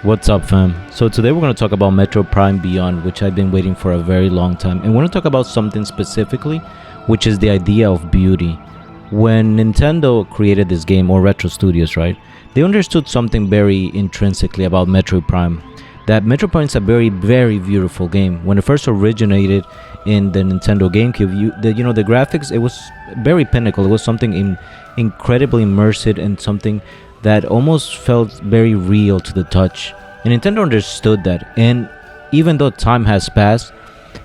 What's up, fam? So today we're going to talk about Metroid Prime Beyond, which I've been waiting for a very long time. And we're going to talk about something specifically, which is the idea of beauty. When Nintendo created this game, or Retro Studios, right? They understood something very intrinsically about Metroid Prime. That Metroid Prime is a very, very beautiful game. When it first originated in the Nintendo GameCube, the graphics, it was very pinnacle. It was something incredibly immersive and something that almost felt very real to the touch. And Nintendo understood that. And even though time has passed,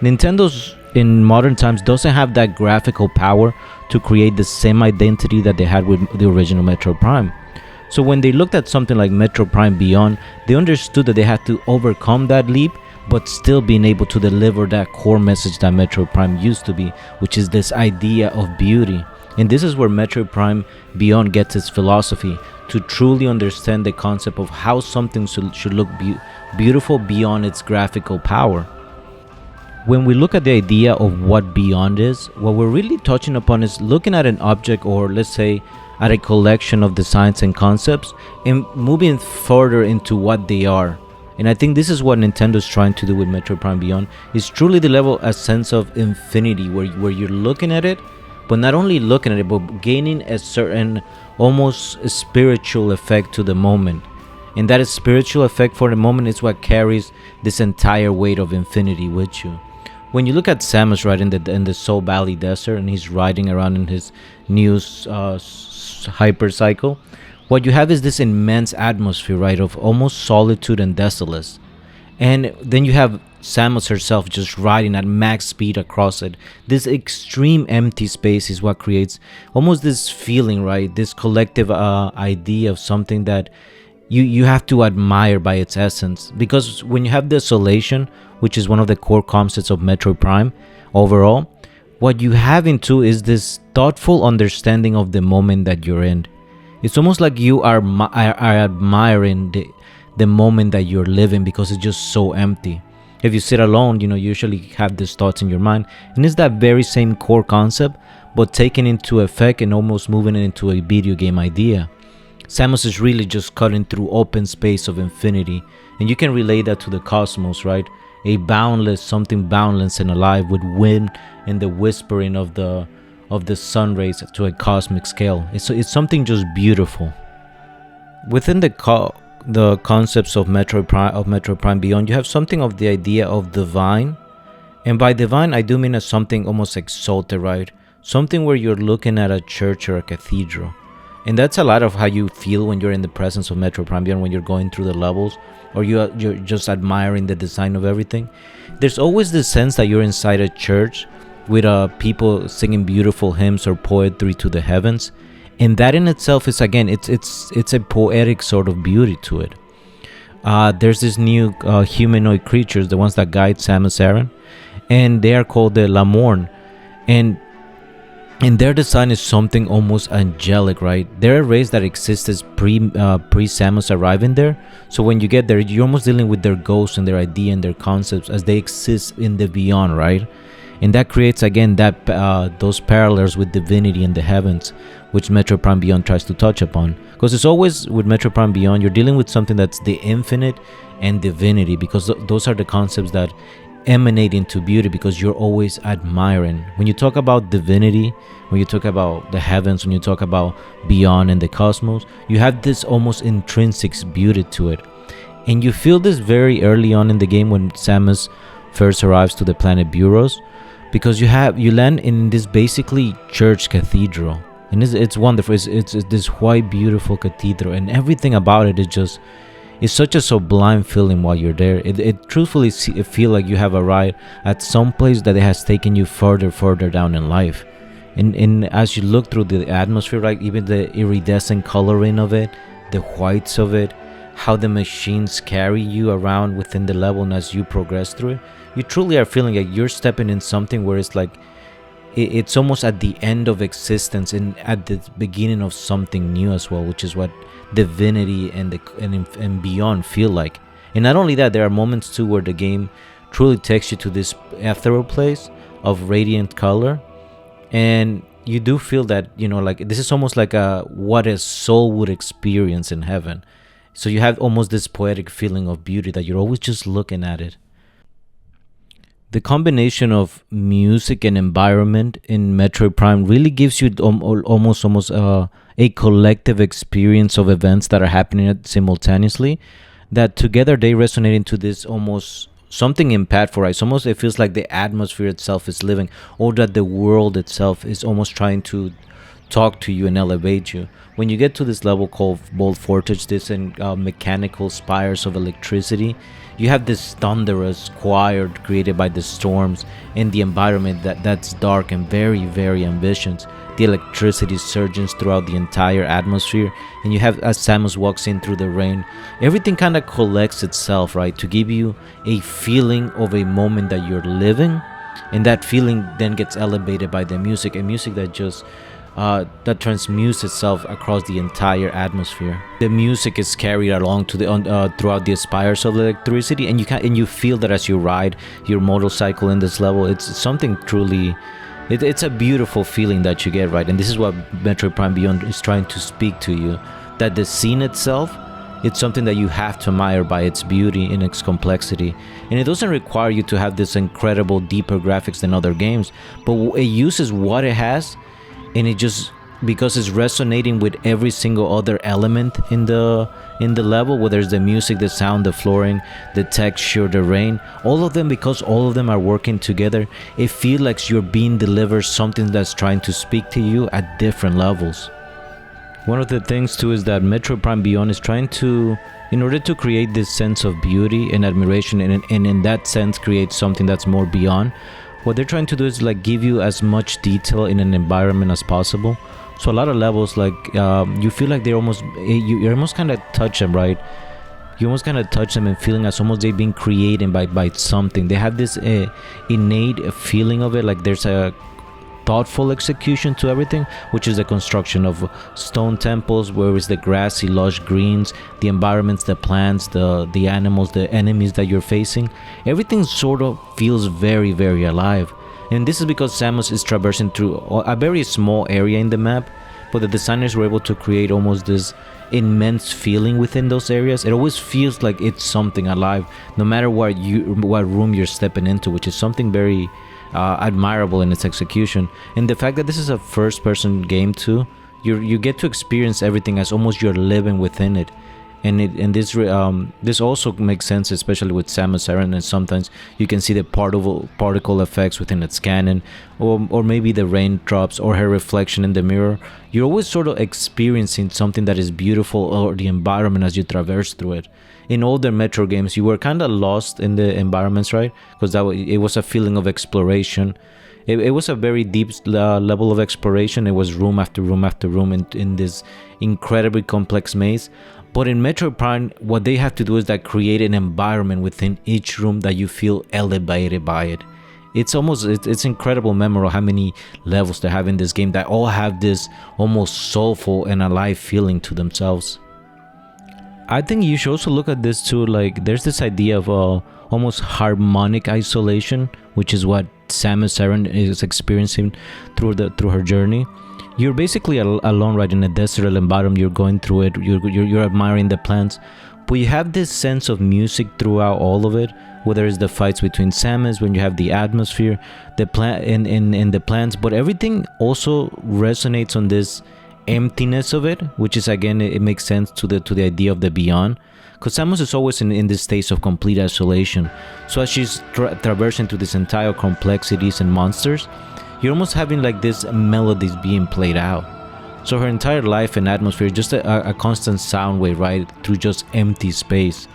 Nintendo's in modern times doesn't have that graphical power to create the same identity that they had with the original Metroid Prime. So when they looked at something like Metroid Prime Beyond, they understood that they had to overcome that leap, but still being able to deliver that core message that Metroid Prime used to be, which is this idea of beauty. And this is where Metroid Prime Beyond gets its philosophy, to truly understand the concept of how something should look beautiful beyond its graphical power. When we look at the idea of what Beyond is, what we're really touching upon is looking at an object, or let's say at a collection of designs and concepts, and moving further into what they are. And I think this is what Nintendo's trying to do with Metroid Prime Beyond, is truly deliver a sense of infinity where you're looking at it, but not only looking at it, but gaining a certain almost spiritual effect to the moment. And that spiritual effect for the moment is what carries this entire weight of infinity with you. When you look at Samus, right, in the Soul Valley Desert, and he's riding around in his new hypercycle, what you have is this immense atmosphere, right, of almost solitude and desolate. And then you have Samus herself just riding at max speed across it. This extreme empty space is what creates almost this feeling, right? This collective idea of something that you have to admire by its essence. Because when you have desolation, which is one of the core concepts of Metroid Prime overall, what you have into is this thoughtful understanding of the moment that you're in. It's almost like you are admiring the moment that you're living, because it's just so empty. If you sit alone, you usually have these thoughts in your mind, and it's that very same core concept, but taken into effect and almost moving it into a video game idea. Samus is really just cutting through open space of infinity, and you can relate that to the cosmos, right? A boundless, something boundless and alive, with wind and the whispering of the sun rays to a cosmic scale. It's something just beautiful. Within the concepts of Metroid Prime Beyond, you have something of the idea of divine. And by divine, I do mean as something almost exalted, right? Something where you're looking at a church or a cathedral. And that's a lot of how you feel when you're in the presence of Metroid Prime Beyond, when you're going through the levels, or you're just admiring the design of everything. There's always this sense that you're inside a church with people singing beautiful hymns or poetry to the heavens. And that in itself is, again, it's a poetic sort of beauty to it. There's this new humanoid creatures, the ones that guide Samus Aran, and they are called the Lamorne. And their design is something almost angelic, right? They're a race that existed pre Samus arriving there. So when you get there, you're almost dealing with their ghosts and their idea and their concepts as they exist in the beyond, right? And that creates, again, that those parallels with divinity in the heavens, which Metroid Prime Beyond tries to touch upon. Because it's always, with Metroid Prime Beyond, you're dealing with something that's the infinite and divinity, because those are the concepts that emanate into beauty, because you're always admiring. When you talk about divinity, when you talk about the heavens, when you talk about beyond and the cosmos, you have this almost intrinsic beauty to it. And you feel this very early on in the game when Samus first arrives to the planet Buros, because you land in this basically church cathedral, and it's wonderful. It's this white, beautiful cathedral, and everything about it is just, it's such a sublime feeling while you're there. It truthfully feel like you have arrived at some place that it has taken you further down in life. And as you look through the atmosphere, right, even the iridescent coloring of it, the whites of it, how the machines carry you around within the level, and as you progress through it, you truly are feeling like you're stepping in something where it's like it's almost at the end of existence and at the beginning of something new as well, which is what divinity and beyond feel like. And not only that, there are moments too where the game truly takes you to this ethereal place of radiant color, and you do feel that, like, this is almost like what a soul would experience in heaven. So you have almost this poetic feeling of beauty that you're always just looking at it. The combination of music and environment in Metroid Prime really gives you almost a collective experience of events that are happening simultaneously. That together they resonate into this almost something impactful. Right? It's almost, it feels like the atmosphere itself is living, or that the world itself is almost trying to talk to you and elevate you. When you get to this level called Bolt Fortage, this mechanical spires of electricity, you have this thunderous choir created by the storms and the environment that's dark and very, very ambitious. The electricity surges throughout the entire atmosphere, and you have, as Samus walks in through the rain, everything kind of collects itself, right, to give you a feeling of a moment that you're living, and that feeling then gets elevated by the music, a music that just that transmutes itself across the entire atmosphere. The music is carried along to the throughout the spires of electricity, and you feel that as you ride your motorcycle in this level. It's something truly. It's a beautiful feeling that you get, right? And this is what Metroid Prime Beyond is trying to speak to you. That the scene itself, it's something that you have to admire by its beauty and its complexity. And it doesn't require you to have this incredible, deeper graphics than other games, but it uses what it has, and it just, because it's resonating with every single other element in the level, whether it's the music, the sound, the flooring, the texture, the rain, all of them, because all of them are working together, it feels like you're being delivered something that's trying to speak to you at different levels. One of the things too is that Metroid Prime Beyond is trying to, in order to create this sense of beauty and admiration, and in that sense create something that's more beyond, what they're trying to do is like give you as much detail in an environment as possible. So a lot of levels, like you feel like they're almost, you almost kind of touch them, right? You almost kind of touch them and feeling as almost they've been created by something. They have this innate feeling of it, like there's a thoughtful execution to everything, which is the construction of stone temples, where is the grassy lush greens, the environments, the plants, the animals, the enemies that you're facing. Everything sort of feels very, very alive. And this is because Samus is traversing through a very small area in the map, but the designers were able to create almost this immense feeling within those areas. It always feels like it's something alive, no matter what room you're stepping into, which is something very admirable in its execution. And the fact that this is a first-person game too, you get to experience everything as almost you're living within it. And this also makes sense, especially with Samus Aran, and sometimes you can see the particle effects within its cannon, or maybe the raindrops or her reflection in the mirror. You're always sort of experiencing something that is beautiful, or the environment as you traverse through it. In older Metro games, you were kind of lost in the environments, right? Because it was a feeling of exploration. It was a very deep level of exploration. It was room after room after room in this incredibly complex maze. But in Metroid Prime, what they have to do is that create an environment within each room that you feel elevated by it. It's incredible memorable how many levels they have in this game that all have this almost soulful and alive feeling to themselves. I think you should also look at this too, like there's this idea of almost harmonic isolation, which is what Samus Aran is experiencing through her journey. You're basically alone, right, in a desert environment. You're going through it. You're admiring the plants, but you have this sense of music throughout all of it. Whether it's the fights between Samus, when you have the atmosphere, the plant in the plants, but everything also resonates on this emptiness of it, which is, again, it makes sense to the idea of the beyond. Because Samus is always in this state of complete isolation. So as she's traversing through this entire complexities and monsters, you're almost having like this melodies being played out. So her entire life and atmosphere is just a constant sound wave, right, through just empty space.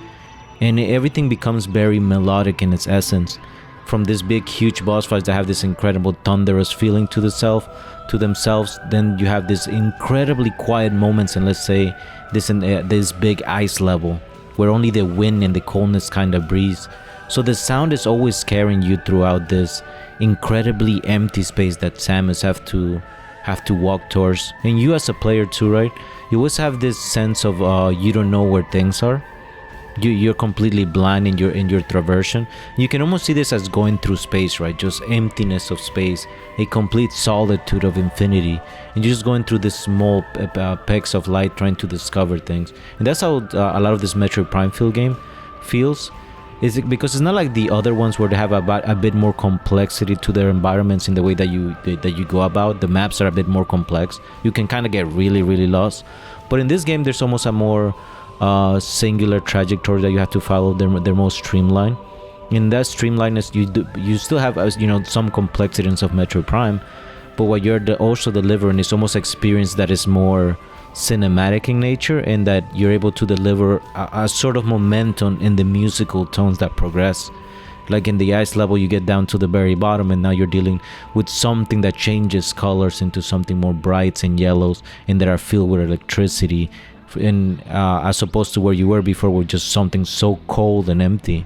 And everything becomes very melodic in its essence. From this big, huge boss fights that have this incredible thunderous feeling to themselves, then you have this incredibly quiet moments, and let's say this big ice level where only the wind and the coldness kind of breeze. So the sound is always carrying you throughout this incredibly empty space that Samus have to walk towards. And you as a player too, right? You always have this sense of you don't know where things are. You're completely blind in your traversion. You can almost see this as going through space, right? Just emptiness of space, a complete solitude of infinity, and you're just going through this small pecks of light trying to discover things. And that's how a lot of this Metroid Prime field game feels. Is it because it's not like the other ones where they have a bit more complexity to their environments in the way that you go about. The maps are a bit more complex. You can kind of get really lost. But in this game, there's almost a more singular trajectory that you have to follow. They're more streamlined. In that streamlinedness, you still have some complexities of Metroid Prime, but what you're also delivering is almost experience that is more cinematic in nature, and that you're able to deliver a sort of momentum in the musical tones that progress. Like in the ice level, you get down to the very bottom, and now you're dealing with something that changes colors into something more brights and yellows, and that are filled with electricity, and as opposed to where you were before, with just something so cold and empty.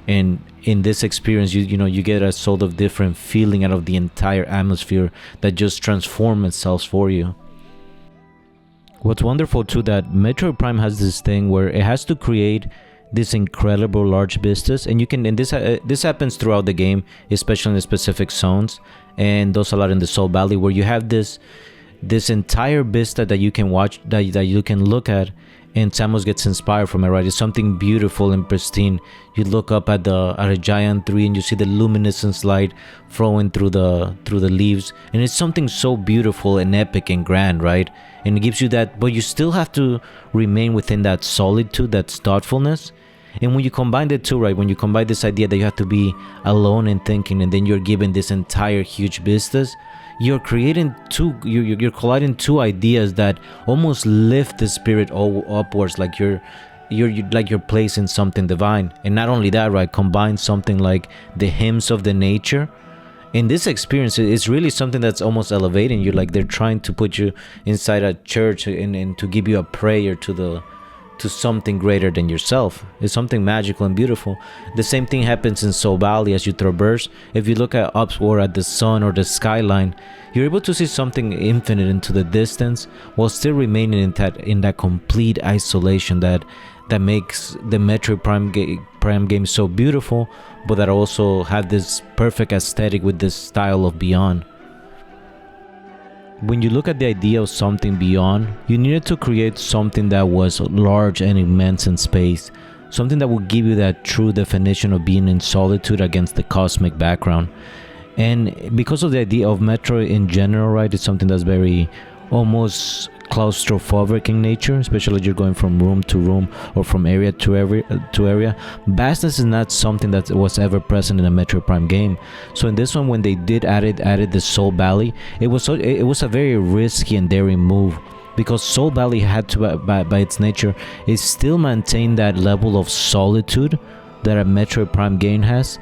And in this experience, you get a sort of different feeling out of the entire atmosphere that just transforms itself for you. What's wonderful too, that Metroid Prime has this thing where it has to create this incredible large vistas, and this happens throughout the game, especially in the specific zones, and those a lot in the Soul Valley, where you have this entire vista that you can watch, that you can look at, and Samus gets inspired from it, right? It's something beautiful and pristine. You look up at a giant tree, and you see the luminescence light flowing through the leaves, and it's something so beautiful and epic and grand, right? And it gives you that, but you still have to remain within that solitude, that thoughtfulness. And when you combine the two, right, when you combine this idea that you have to be alone and thinking, and then you're given this entire huge vistas, you're creating you're colliding two ideas that almost lift the spirit all upwards, like you're placing something divine. And not only that, right, combine something like the hymns of the nature. In this experience, it's really something that's almost elevating you, like they're trying to put you inside a church and to give you a prayer to something greater than yourself. It's something magical and beautiful. The same thing happens in Soul Valley as you traverse. If you look at upward at the sun or the skyline, you're able to see something infinite into the distance, while still remaining in that complete isolation that makes the Metroid Prime game so beautiful, but that also have this perfect aesthetic with this style of Beyond. When you look at the idea of something beyond, you needed to create something that was large and immense in space, something that would give you that true definition of being in solitude against the cosmic background. And because of the idea of Metroid in general, right, it's something that's very almost claustrophobic in nature, especially if you're going from room to room or from area to area. Vastness is not something that was ever present in a Metroid Prime game. So in this one, when they did added the Soul Valley, it was a very risky and daring move, because Soul Valley had to, by its nature, it still maintain that level of solitude that a Metroid Prime game has,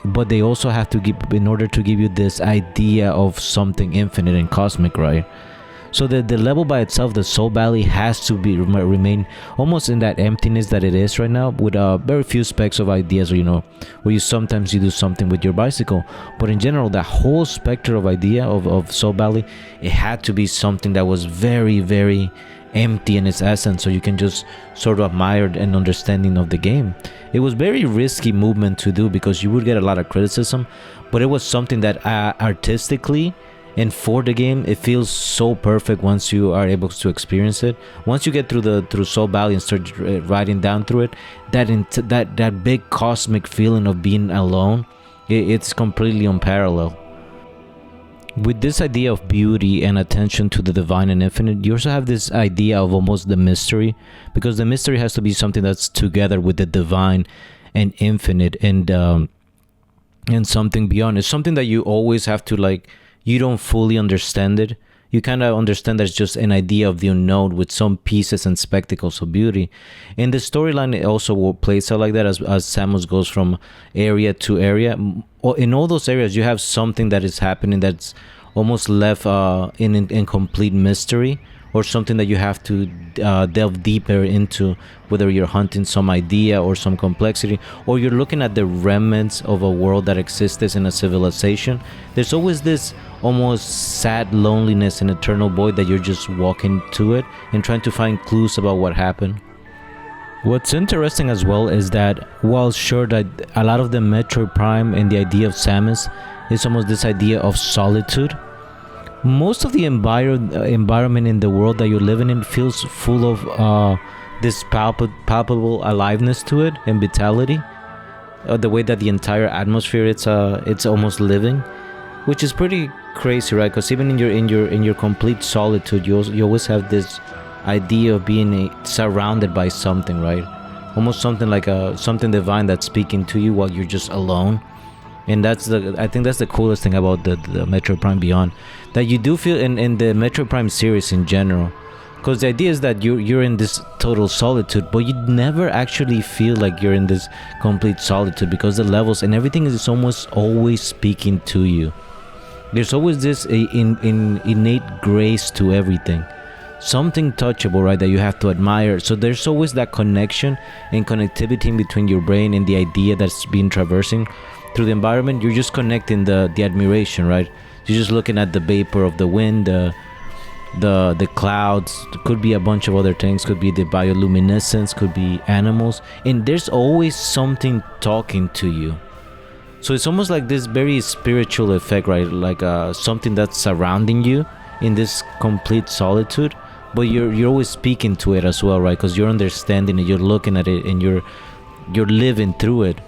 but they also have to give, in order to give you this idea of something infinite and cosmic, right? So the level by itself, the Soul Valley, has to remain almost in that emptiness that it is right now, with very few specks of ideas, where you sometimes do something with your bicycle. But in general, the whole spectrum of idea of Soul Valley, it had to be something that was very, very empty in its essence, so you can just sort of admire an understanding of the game. It was very risky movement to do, because you would get a lot of criticism, but it was something that artistically and for the game, it feels so perfect once you are able to experience it. Once you get through Soul Valley and start riding down through it, that big cosmic feeling of being alone, it's completely unparalleled. With this idea of beauty and attention to the divine and infinite, you also have this idea of almost the mystery, because the mystery has to be something that's together with the divine and infinite, and something beyond. It's something that you always have to, like, you don't fully understand it. You kind of understand that it's just an idea of the unknown with some pieces and spectacles of beauty. And the storyline, it also plays out like that as Samus goes from area to area. In all those areas, you have something that is happening that's almost left in complete mystery, or something that you have to delve deeper into, whether you're hunting some idea or some complexity, or you're looking at the remnants of a world that exists in a civilization. There's always this almost sad loneliness and eternal void that you're just walking to it and trying to find clues about what happened. What's interesting as well is that, while sure that a lot of the Metroid Prime and the idea of Samus is almost this idea of solitude, most of the environment in the world that you're living in feels full of this palpable aliveness to it and vitality. The way that the entire atmosphere, it's almost living, which is pretty crazy, right? Because even in your complete solitude, you always have this idea of being surrounded by something, right? Almost something like something divine that's speaking to you while you're just alone. And I think that's the coolest thing about the Metroid Prime Beyond, that you do feel in the Metroid Prime series in general. Because the idea is that you're in this total solitude, but you never actually feel like you're in this complete solitude, because the levels and everything is almost always speaking to you. There's always this innate grace to everything, something touchable, right, that you have to admire. So there's always that connection and connectivity between your brain and the idea that's being traversing through the environment. You're just connecting the admiration, right? You're just looking at the vapor of the wind, the clouds. Could be a bunch of other things, could be the bioluminescence, could be animals, and there's always something talking to you. So it's almost like this very spiritual effect, right? Like something that's surrounding you in this complete solitude, but you're always speaking to it as well, right? Because you're understanding it, you're looking at it, and you're living through it.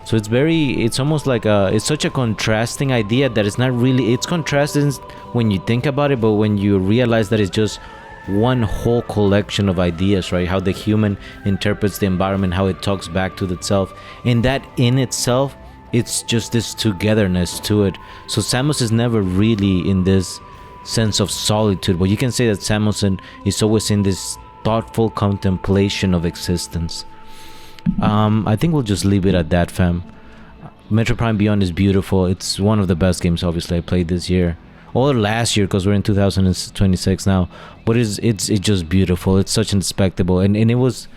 So it's almost like it's such a contrasting idea that it's not really, it's contrasting when you think about it, but when you realize that it's just one whole collection of ideas, right? How the human interprets the environment, how it talks back to itself, and that in itself, it's just this togetherness to it. So Samus is never really in this sense of solitude, but you can say that Samus is always in this thoughtful contemplation of existence. I think we'll just leave it at that, fam. Metro Prime Beyond is beautiful. It's one of the best games, obviously, I played this year, or last year, because we're in 2026 now. But it's just beautiful. It's such a spectacle, and it was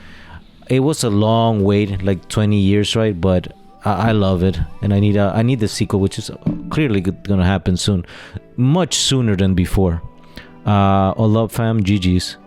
a long wait, like 20 years, right? But I love it, and I need the sequel, which is clearly gonna happen soon, much sooner than before. All up, fam. GG's.